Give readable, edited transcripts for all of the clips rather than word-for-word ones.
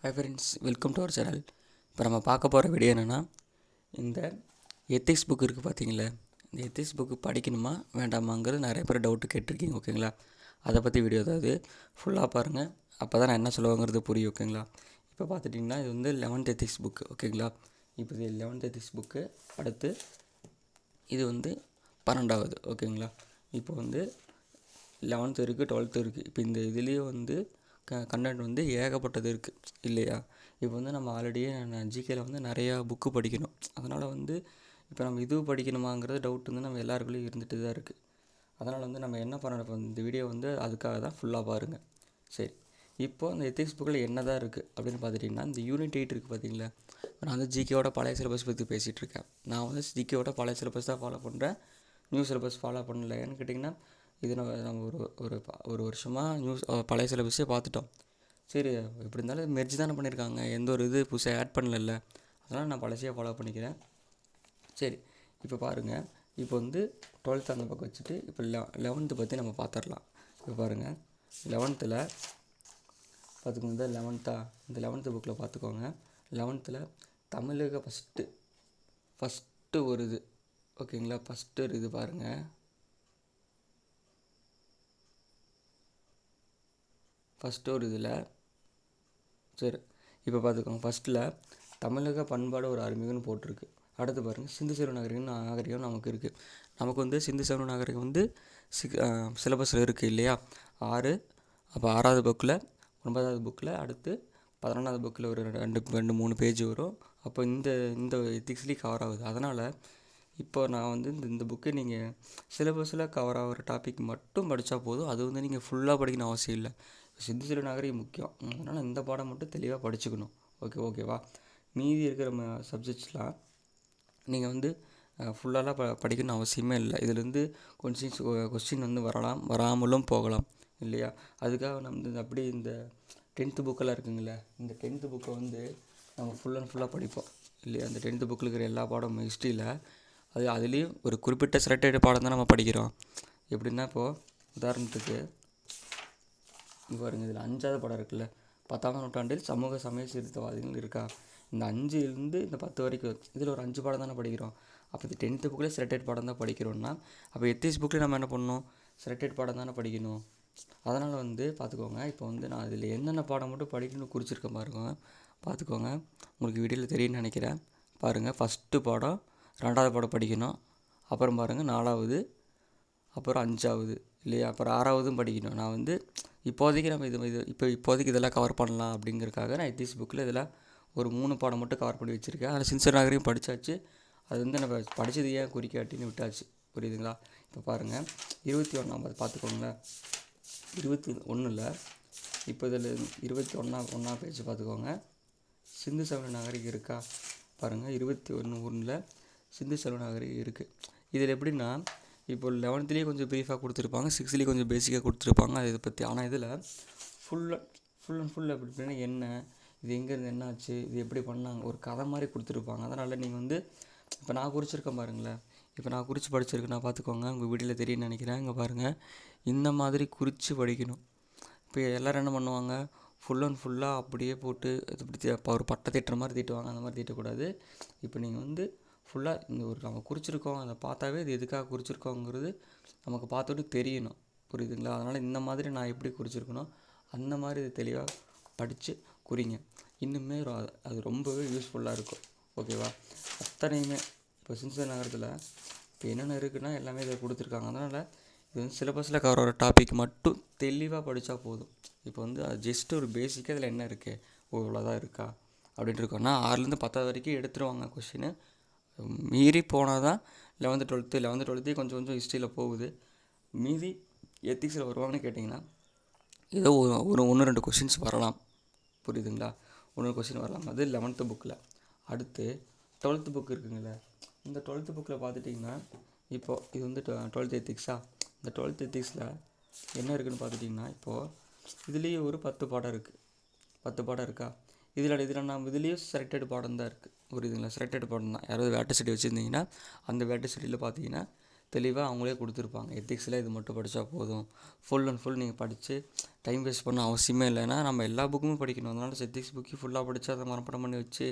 Hi friends, welcome to our channel. இப்போ நம்ம பார்க்க போகிற வீடியோ என்னென்னா, இந்த எத்திக்ஸ் புக் இருக்குது பார்த்தீங்களா, இந்த எத்திக்ஸ் புக்கு படிக்கணுமா வேண்டாமாங்கிறது நிறைய பேர் டவுட்டு கேட்டிருக்கீங்க. ஓகேங்களா, அதை பற்றி வீடியோ தான் அது. ஃபுல்லாக பாருங்கள், அப்போ தான் நான் என்ன சொல்லுவாங்கிறது புரியும். ஓகேங்களா, இப்போ பார்த்துட்டிங்கன்னா இது வந்து 11th எத்திக்ஸ் புக்கு. ஓகேங்களா, இப்போ இது 11th எத்திக்ஸ் புக்கு. அடுத்து இது வந்து 12வது. ஓகேங்களா, இப்போ வந்து 11th இருக்குது, 12th இருக்குது. இப்போ இந்த இதுலேயே வந்து கண்டென்ட் வந்து ஏகப்பட்டது இருக்குது இல்லையா. இப்போ வந்து நம்ம ஆல்ரெடியே ஜிகேயில் வந்து நிறையா புக்கு படிக்கணும். அதனால் வந்து இப்போ நம்ம இது படிக்கணுமாங்கிறது டவுட் வந்து நம்ம எல்லாருக்குள்ளேயும் இருந்துகிட்டு தான் இருக்குது. அதனால் வந்து நம்ம என்ன பண்ணணும், இப்போ இந்த வீடியோ வந்து அதுக்காக தான் ஃபுல்லாக பாருங்கள். சரி, இப்போது அந்த எத்திக்ஸ் புக்கில் என்ன தான் இருக்குது அப்படின்னு பார்த்துட்டிங்கன்னா, இந்த யூனிட் 8 இருக்குது பார்த்தீங்களா. நான் வந்து ஜிகேவோட பழைய சிலபஸ் பற்றி பேசிகிட்டு இருக்கேன். நான் வந்து ஜிகேவோட பழைய சிலபஸ் தான் ஃபாலோ பண்ணுறேன், நியூ சிலபஸ் ஃபாலோ பண்ணல. ஏன்னு கேட்டிங்கன்னா, இது நம்ம ஒரு வருஷமாக பழைய சிலபஸே பார்த்துட்டோம். சரி, எப்படி இருந்தாலும் மெர்ஜ் தானே பண்ணியிருக்காங்க, எந்த ஒரு இது புதுசாக ஆட் பண்ணல, அதனால் நான் பழசையாக ஃபாலோ பண்ணிக்கிறேன். சரி, இப்போ பாருங்கள், இப்போ வந்து 12th அந்த பக்கம் வச்சுட்டு இப்போ 11th பற்றி நம்ம பார்த்துடலாம். இப்போ பாருங்கள், 11th பார்த்துக்கோங்க. இந்த 11th புக்கில் பார்த்துக்கோங்க. 11th தமிழுக்கு ஃபஸ்ட்டு ஒரு இது. ஓகேங்களா, ஃபஸ்ட்டு ஒரு இது பாருங்கள். ஃபஸ்ட்டு ஒரு இதில் சரி, இப்போ பார்த்துக்கோங்க. ஃபஸ்ட்டில் தமிழக பண்பாடு ஒரு அறிமுகம்னு போட்டிருக்கு. அடுத்து பாருங்கள், சிந்து சமவெளி நாகரிகம் நமக்கு இருக்குது. நமக்கு வந்து சிந்து சமவெளி நாகரிகம் வந்து சிலபஸில் இருக்குது இல்லையா. 6, அப்போ 6வது புக்கில், 9வது புக்கில், அடுத்து 11வது புக்கில் ஒரு 2-3 பேஜ் வரும். அப்போ இந்த எத்திக்ஸ்லேயும் கவர் ஆகுது. அதனால் இப்போ நான் வந்து இந்த புக்கு நீங்கள் சிலபஸில் கவர் ஆகிற டாபிக் மட்டும் படித்தா போதும். அது வந்து நீங்கள் ஃபுல்லாக படிக்கணும் அவசியம் இல்லை. சிந்து சமவெளி நாகரிகம் முக்கியம், அதனால் இந்த பாடம் மட்டும் தெளிவாக படிச்சுக்கணும். ஓகேவா. மீதி இருக்கிற சப்ஜெக்ட்ஸ்லாம் நீங்கள் வந்து ஃபுல்லாலாம் படிக்கணும் அவசியமே இல்லை. இதுலேருந்து கொஸ்டின் வந்து வராமலும் போகலாம் இல்லையா. அதுக்காக நம்ம அப்படி இந்த 10th புக்கெல்லாம் இருக்குங்களே, இந்த 10th புக்கை வந்து நம்ம ஃபுல்லாக படிப்போம் இல்லையா. அந்த 10th புக்கில் இருக்கிற எல்லா பாடமும் ஹிஸ்ட்ரியில் அதுலேயும் ஒரு குறிப்பிட்ட செலக்டட் பாடம் தான் நம்ம படிக்கிறோம். எப்படின்னா, இப்போது உதாரணத்துக்கு இப்போ பாருங்கள், இதில் 5வது பாடம் இருக்குல்ல, 10ஆம் நூற்றாண்டில் சமூக சமய சீர்திருத்தவாதிகள் இருக்கா. இந்த 5லேருந்து இந்த 10 வரைக்கும் இதில் ஒரு 5 பாடம் தானே படிக்கிறோம். அப்போ இது 10th புக்கில் செலக்டட் பாடம் தான் படிக்கிறோன்னா, அப்போ எத்திக்ஸ் புக்கில் நம்ம என்ன பண்ணணும், செலக்டட் பாடம் தானே படிக்கணும். அதனால் வந்து பார்த்துக்கோங்க, இப்போ வந்து நான் இதில் என்னென்ன பாடம் மட்டும் படிக்கணும்னு குறிச்சிருக்கேன் பார்த்துக்கோங்க. உங்களுக்கு வீடியோவில் தெரியும்னு நினைக்கிறேன். பாருங்கள், ஃபஸ்ட்டு பாடம் 2வது பாடம் படிக்கணும். அப்புறம் பாருங்கள் 4வது, அப்புறம் 5வது இல்லையா, அப்புறம் 6வதும் படிக்கணும். நான் வந்து இப்போதைக்கு நம்ம இப்போதைக்கு இதெல்லாம் கவர் பண்ணலாம் அப்படிங்கிறதுக்காக நான் எத்திக்ஸ் புக்கில் இதில் ஒரு 3 பாடம் மட்டும் கவர் பண்ணி வச்சுருக்கேன். அதில் சிந்து சமவெளி நாகரிகம் படித்தாச்சு. அது வந்து நம்ம படித்தது ஏன் குறிக்காட்டின்னு விட்டாச்சு, புரியுதுங்களா. இப்போ பாருங்கள், 21 பார்த்துக்கோங்களேன். 21ல் இப்போ இதில் 21 பேஜ் பார்த்துக்கோங்க. சிந்து சமவெளி நாகரிகம் இருக்கா பாருங்கள். 21 சிந்து சமவெளி நாகரிகம் இருக்குது. இதில் எப்படின்னா, இப்போ 11th கொஞ்சம் ப்ரீஃபாக கொடுத்துருப்பாங்க, 6th கொஞ்சம் பேசிக்காக கொடுத்துருப்பாங்க அது இதை பற்றி. ஆனால் இதில் ஃபுல் எப்படின்னா என்ன, இது எங்கேருந்து என்ன ஆச்சு, இது எப்படி பண்ணாங்க, ஒரு கதை மாதிரி கொடுத்துருப்பாங்க. அதனால் நீங்கள் வந்து இப்போ நான் குறிச்சிருக்கேன் பாருங்களேன், இப்போ நான் குறித்து படிச்சிருக்கேன். நான் பார்த்துக்கோங்க, உங்கள் வீடியோவில் தெரியும்னு நினைக்கிறேன். இங்கே பாருங்கள், இந்த மாதிரி குறித்து படிக்கணும். இப்போ எல்லோரும் என்ன பண்ணுவாங்க, ஃபுல்லாக அப்படியே போட்டு இப்போ ஒரு பட்டை தீட்டுற மாதிரி தீட்டுவாங்க. அந்த மாதிரி தீட்டக்கூடாது. இப்போ நீங்கள் வந்து ஃபுல்லாக இந்த ஒரு நம்ம குறிச்சிருக்கோம், அதை பார்த்தாவே இது எதுக்காக குறிச்சிருக்கோங்கிறது நமக்கு பார்த்தோட்டு தெரியணும், புரியுதுங்களா. அதனால் இந்த மாதிரி நான் எப்படி குறிச்சிருக்கணும் அந்த மாதிரி இது தெளிவாக படித்து குறிங்க. இன்னுமே அது ரொம்பவே யூஸ்ஃபுல்லாக இருக்கும். ஓகேவா. அத்தனையுமே இப்போ சிந்து சமவெளி நகரத்தில் இப்போ என்னென்ன இருக்குன்னா எல்லாமே இதை கொடுத்துருக்காங்க. அதனால் இது வந்து சிலபஸில் கவர் ஆகிற டாபிக் மட்டும் தெளிவாக படித்தா போதும். இப்போ வந்து அது ஜஸ்ட்டு ஒரு பேசிக்காக இதில் என்ன இருக்குது, இவ்வளோதான் இருக்கா அப்படின்ட்டு இருக்கோன்னா 6லேருந்து 10வது வரைக்கும் எடுத்துருவாங்க கொஷின். மீறி போனால் தான் 11th 12th கொஞ்சம் ஹிஸ்ட்ரியில் போகுது. மீதி எத்திக்ஸில் வருவாங்கன்னு கேட்டிங்கன்னா ஏதோ ஒரு 1-2 கொஷின்ஸ் வரலாம், புரியுதுங்களா. 1 கொஷின் வரலாம். அது 11th புக்கில். அடுத்து 12th புக் இருக்குங்களே, இந்த 12th புக்கில் பார்த்துட்டிங்கன்னா இப்போது இது வந்து 12th எத்திக்ஸா. இந்த 12th எத்திக்ஸில் என்ன இருக்குதுன்னு பார்த்துட்டிங்கன்னா, இப்போது இதுலேயே ஒரு 10 பாடம் இருக்குது. 10 பாடம் இருக்கா. இதில் நம்ம இதுலேயும் செலக்டட் பாடம் தான் இருக்குது, புரியுதுங்களா. செலக்டட் பாடம் தான். யாராவது வேட்டை செடி வச்சுருந்தீங்கன்னா அந்த வேட்டை செடியில் பார்த்தீங்கன்னா தெளிவாக அவங்களே கொடுத்துருப்பாங்க. எத்திக்ஸில் இது மட்டும் படித்தா போதும், ஃபுல் அண்ட் ஃபுல் நீங்கள் படித்து டைம் வேஸ்ட் பண்ண அவசியமே இல்லைன்னா நம்ம எல்லா புக்குமே படிக்கணும். அதனால் எத்திக்ஸ் புக்கு ஃபுல்லாக படித்து அதை மனப்பாடம் பண்ணி வச்சு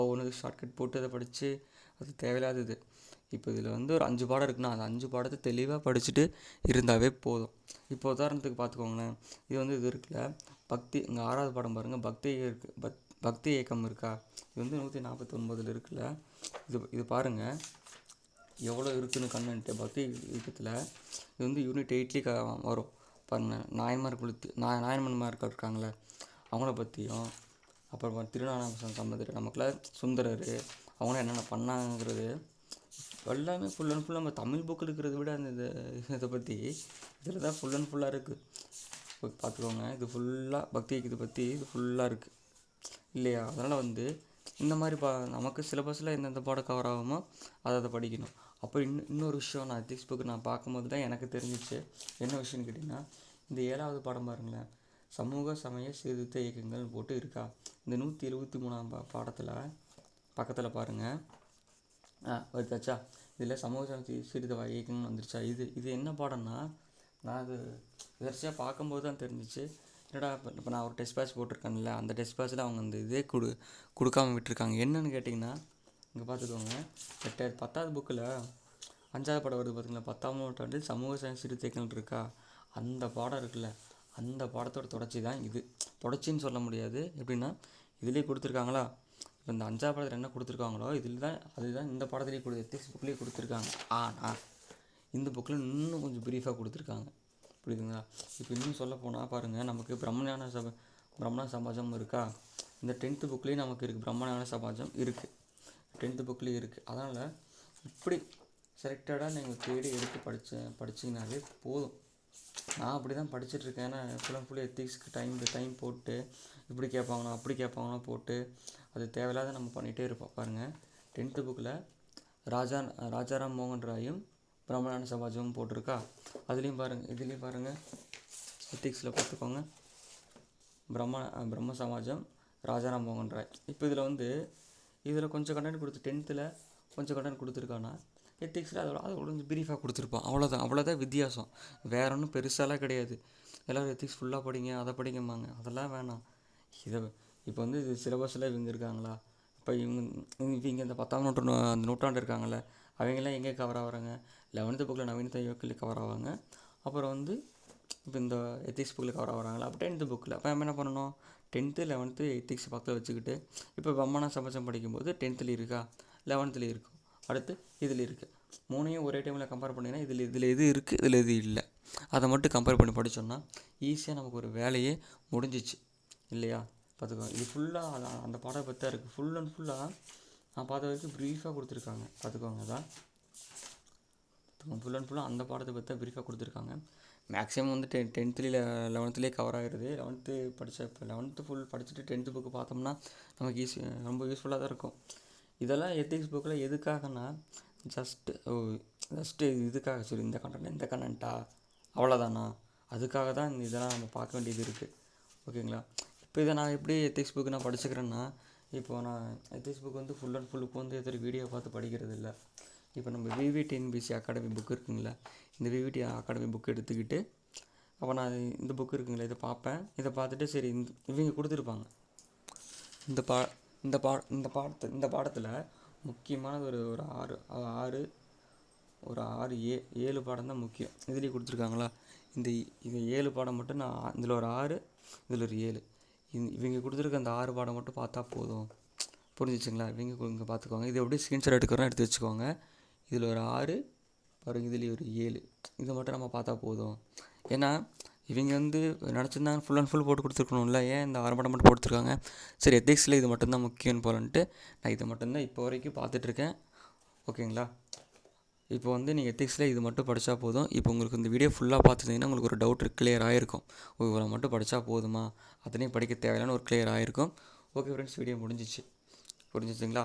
ஒன்று ஷார்ட்கட் போட்டு அதை படித்து அது தேவையில்லாதது. இப்போ இதில் வந்து ஒரு 5 பாடம் இருக்குன்னா அந்த 5 பாடத்தை தெளிவாக படிச்சுட்டு இருந்தாவே போதும். இப்போ உதாரணத்துக்கு பார்த்துக்கோங்களேன், இது வந்து இது இருக்குல்ல பக்தி, இங்கே 6வது பாடம் பாருங்கள், பக்தி இருக்குது, பக்தி இயக்கம் இருக்கா, இது வந்து 149 இருக்குல்ல. இது பாருங்கள் எவ்வளோ இருக்குதுன்னு கண்ணன்ட்டு. பக்தி இயக்கத்தில் இது வந்து யூனிட் 8 வரும் பாருங்கள். நாயன்மார்கள் இருக்காங்களே அவங்கள பற்றியும், அப்புறம் திருஞான சம்பந்தர், நமக்குலாம் சுந்தரர், அவங்களாம் என்னென்ன பண்ணாங்கிறது எல்லாமே ஃபுல் அண்ட் ஃபுல் நம்ம தமிழ் புக்கில் இருக்கிறத விட அந்த இதை பற்றி இதில் தான் ஃபுல் அண்ட் ஃபுல்லாக இருக்குது. பார்த்துக்கோங்க, இது ஃபுல்லாக பக்தி இயக்கத்தை பற்றி இது ஃபுல்லாக இருக்குது இல்லையா. அதனால் வந்து இந்த மாதிரி நமக்கு சிலபஸில் எந்தெந்த பாடம் கவர் ஆகுமோ அதை படிக்கணும். அப்போ இன்னொரு விஷயம் நான் எத்திக்ஸ் புக்கு நான் பார்க்கும்போது தான் எனக்கு தெரிஞ்சிச்சு. என்ன விஷயம்னு கேட்டிங்கன்னா, இந்த 7வது பாடம் பாருங்களேன், சமூக சமய சீர்திருத்த இயக்கங்கள்னு போட்டு இருக்கா. இந்த 173ஆம் பாடத்தில் பக்கத்தில் பாருங்கள், வருதாச்சா, இதில் சமூக சமய சீர்திருத்த இயக்கங்கள்னு வந்துருச்சா. இது என்ன பாடம்னா, நான் அது எதர்ச்சியாக பார்க்கும்போது தான் தெரிஞ்சிச்சு. என்னடா இப்போ நான் ஒரு டெஸ்ட் பேட்ச் போட்டிருக்கேன்ல, அந்த டெஸ்ட் பேட்சில் அவங்க அந்த இதே கொடுக்காமல் விட்டுருக்காங்க. என்னென்னு கேட்டிங்கன்னா, இங்கே பார்த்துக்கோங்க, 10வது புக்கில் 5வது பாடம் வருது பார்த்திங்களா, 10ஆம் நூற்றாண்டில் சமூக சமய சீர்திருத்தங்கள் இருக்கா. அந்த பாடம் இருக்குல்ல, அந்த பாடத்தோட தொடர்ச்சி தான் இது. தொடர்ச்சின்னு சொல்ல முடியாது, எப்படின்னா இதிலே கொடுத்துருக்காங்களா, இப்போ இந்த 5வது பாடத்தில் என்ன கொடுத்துருக்காங்களோ அதுதான் இந்த பாடத்துலேயே எத்திக்ஸ் புக்லேயே கொடுத்துருக்காங்க. ஆனால் இந்த புக்கில் இன்னும் கொஞ்சம் ப்ரீஃபாக கொடுத்துருக்காங்க, புரியுதுங்களா. இப்போ இன்னும் சொல்ல போனால் பாருங்கள், நமக்கு பிரம்மஞான சமாஜம் இருக்கா, இந்த 10th புக்லேயும் நமக்கு இருக்குது, பிரம்மஞான சமாஜம் இருக்குது, 10th புக்லேயும் இருக்குது. அதனால் இப்படி செலக்டடாக நீங்கள் தேடி எடுத்து படிச்சிங்கனாலே போதும். நான் அப்படி தான் படிச்சுட்ருக்கேன். ஏன்னா ஃபுல் அண்ட் ஃபுல் எத்திக்ஸ்க்கு டைம் போட்டு இப்படி கேட்பாங்களோ அப்படி கேட்பாங்களோ போட்டு அது தேவையில்லாத நம்ம பண்ணிகிட்டே இருப்போம். பாருங்கள், 10th புக்கில் ராஜாராம் மோகன் ராயும் பிரம்மஞான சமாஜமும் போட்டிருக்கா. அதுலேயும் பாருங்கள், இதுலேயும் பாருங்கள், எத்திக்ஸில் பார்த்துக்கோங்க, பிரம்ம சமாஜம் ராஜாராம் மோகன் ராய். இப்போ இதில் கொஞ்சம் கண்டென்ட் 10th கொஞ்சம் கண்டென்ட் கொடுத்துருக்கானா, எத்திக்ஸில் அது கொஞ்சம் ப்ரீஃபாக கொடுத்துருப்பான். அவ்வளோதான் வித்தியாசம், வேற ஒன்றும் பெருசாலாம் கிடையாது. எல்லோரும் எத்திக்ஸ் ஃபுல்லாக படிங்க, அதை படிங்கம்பாங்க, அதெல்லாம் வேணாம். இப்போ வந்து இது சிலபஸில் இவங்க இருக்காங்களா, இப்போ இவங்க இந்த 10ஆம் நூற்றாண்டு இருக்காங்களே, அவங்களாம் எங்கே கவர் ஆகிறாங்க, 11th புக்கில் நவீனத்தை யோக்கில் கவர் ஆவாங்க. அப்புறம் வந்து இப்போ இந்த எத்திக்ஸ் புக்கில் கவர் ஆகிறாங்களா, அப்போ 10th புக்கில். அப்போ நம்ம என்ன பண்ணணும், 10th 11th எத்திக்ஸ் பக்கத்தில் வச்சுக்கிட்டு, இப்போ பிரம்மஞான சமாஜம் படிக்கும்போது 10th இருக்கா, 11th இருக்கும், அடுத்து இதில் இருக்குது, 3ஐயும் ஒரே டைமில் கம்பேர் பண்ணிங்கன்னா இதில் எது இருக்குது, இதில் எது இல்லை, அதை மட்டும் கம்பேர் பண்ணி படித்தோம்னா ஈஸியாக நமக்கு ஒரு வேலையே முடிஞ்சிச்சு இல்லையா. பார்த்துக்கோங்க, இது ஃபுல்லாக அந்த பாடம் பற்றி தான் இருக்குது. ஃபுல் அண்ட் ஃபுல்லாக நான் பார்த்த வரைக்கும் ப்ரீஃபாக கொடுத்துருக்காங்க. பார்த்துக்கோங்க, அதான் ஃபுல் அண்ட் ஃபுல்லாக அந்த பாடத்தை பற்றி தான் ப்ரீஃபாக கொடுத்துருக்காங்க. மேக்ஸிமம் வந்து 10th 11th கவர் ஆகிடுது. 11th இப்போ 11th ஃபுல் படிச்சுட்டு 10th புக்கு பார்த்தோம்னா நமக்கு ரொம்ப யூஸ்ஃபுல்லாக தான் இருக்கும். இதெல்லாம் எத்திக்ஸ் புக்கில் எதுக்காகனா ஜஸ்ட்டு இதுக்காக, சரி இந்த கண்டென்ட்டா அவ்வளோதானா, அதுக்காக தான் இதெல்லாம் நம்ம பார்க்க வேண்டியது இருக்குது, ஓகேங்களா. இப்போ இதை நான் எப்படி எத்திக்ஸ் புக்கு நான் படிச்சுக்கிறேன்னா, இப்போ நான் எத்திக்ஸ் புக் வந்து ஃபுல் அண்ட் ஃபுல் இப்போ வந்து எத்தனை வீடியோ பார்த்து படிக்கிறது இல்லை. இப்போ நம்ம VVTNPSC அகாடமி புக் இருக்குங்களா, இந்த VVT அகாடமி புக் எடுத்துக்கிட்டு அப்போ நான் இந்த புக் இருக்குங்களா இதை பார்ப்பேன். இதை பார்த்துட்டு சரி இவங்க கொடுத்துருப்பாங்க இந்த பாடத்தில் முக்கியமானது ஒரு 7 பாடம் தான் முக்கியம். இதுலேயே கொடுத்துருக்காங்களா, இது 7 பாடம் மட்டும் நான் இதில் ஒரு 6, இதில் ஒரு 7, இவங்க கொடுத்துருக்க அந்த 6 பாடம் மட்டும் பார்த்தா போதும், புரிஞ்சிச்சுங்களா. இங்கே பார்த்துக்கோங்க, இது எப்படி ஸ்க்ரீன்ஷாட் எடுக்கிறோன்னு எடுத்து வச்சுக்கோங்க. இதில் ஒரு 6 பாருங்கள், இதுலேயே ஒரு 7, இதை மட்டும் நம்ம பார்த்தா போதும். ஏன்னா இவங்க வந்து நினச்சிருந்தாங்க ஃபுல் அண்ட் ஃபுல் போட்டு கொடுத்துருக்கணும்ல, ஏன் இந்த 6 பாடம் மட்டும் போட்டுருக்காங்க. சரி எத்திக்ஸில் இது மட்டும்தான் முக்கியம்னு போலன்ட்டு நான் இதை மட்டும்தான் இப்போ வரைக்கும் பார்த்துட்ருக்கேன், ஓகேங்களா. இப்போ வந்து நீங்கள் எத்திக்ஸில் இது மட்டும் படித்தா போதும். இப்போ உங்களுக்கு இந்த வீடியோ ஃபுல்லாக பார்த்துட்டிங்கன்னா உங்களுக்கு ஒரு டவுட் கிளியர் ஆகிருக்கும். இவ்வளோ மட்டும் படித்தா போதுமா, அத்தனையும் படிக்க தேவையில்லான ஒரு கிளியர் ஆகிருக்கும். ஓகே ஃப்ரெண்ட்ஸ், வீடியோ புரிஞ்சிச்சுங்களா.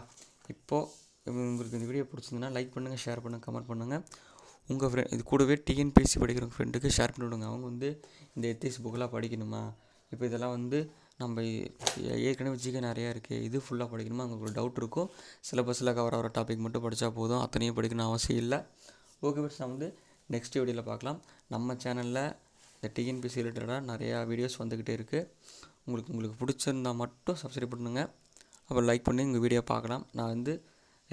இப்போது உங்களுக்கு இந்த வீடியோ பிடிச்சிருந்துன்னா லைக் பண்ணுங்கள், ஷேர் பண்ணுங்கள், கமெண்ட் பண்ணுங்கள். உங்கள் இது கூடவே TNPSC படிக்கிற ஃப்ரெண்டுக்கு ஷேர் பண்ணி விடுங்க. அவங்க வந்து இந்த எத்திக்ஸ் புக்கெலாம் படிக்கணுமா, இப்போ இதெல்லாம் வந்து நம்ம ஏற்கனவே ஜிகே நிறையா இருக்குது, இது ஃபுல்லாக படிக்கணுமா, உங்களுக்கு ஒரு டவுட் இருக்கும். சிலபஸில் கவர் ஆகிற டாபிக் மட்டும் படித்தா போதும், அத்தனையும் படிக்கணும் அவசியம் இல்லை, ஓகே ஃப்ரெண்ட்ஸ், நான் வந்து நெக்ஸ்ட் வீடியோவில் பார்க்கலாம். நம்ம சேனலில் இந்த டிஎன்பிசி ரிலேட்டடாக நிறையா வீடியோஸ் வந்துக்கிட்டே இருக்குது. உங்களுக்கு பிடிச்சிருந்தால் மட்டும் சப்ஸ்கிரைப் பண்ணுங்கள், அப்புறம் லைக் பண்ணி உங்கள் வீடியோ பார்க்கலாம். நான் வந்து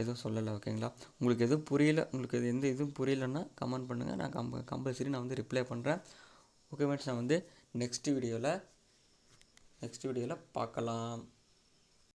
எதுவும் சொல்லலை, ஓகேங்களா? உங்களுக்கு எதுவும் புரியல, உங்களுக்கு எந்த இதுவும் புரியலைன்னா கமெண்ட் பண்ணுங்கள். நான் கம்பல்சரி நான் வந்து ரிப்ளை பண்ணுறேன். ஓகே ஃப்ரெண்ட்ஸ், நான் வந்து நெக்ஸ்ட் வீடியோவில் பார்க்கலாம்.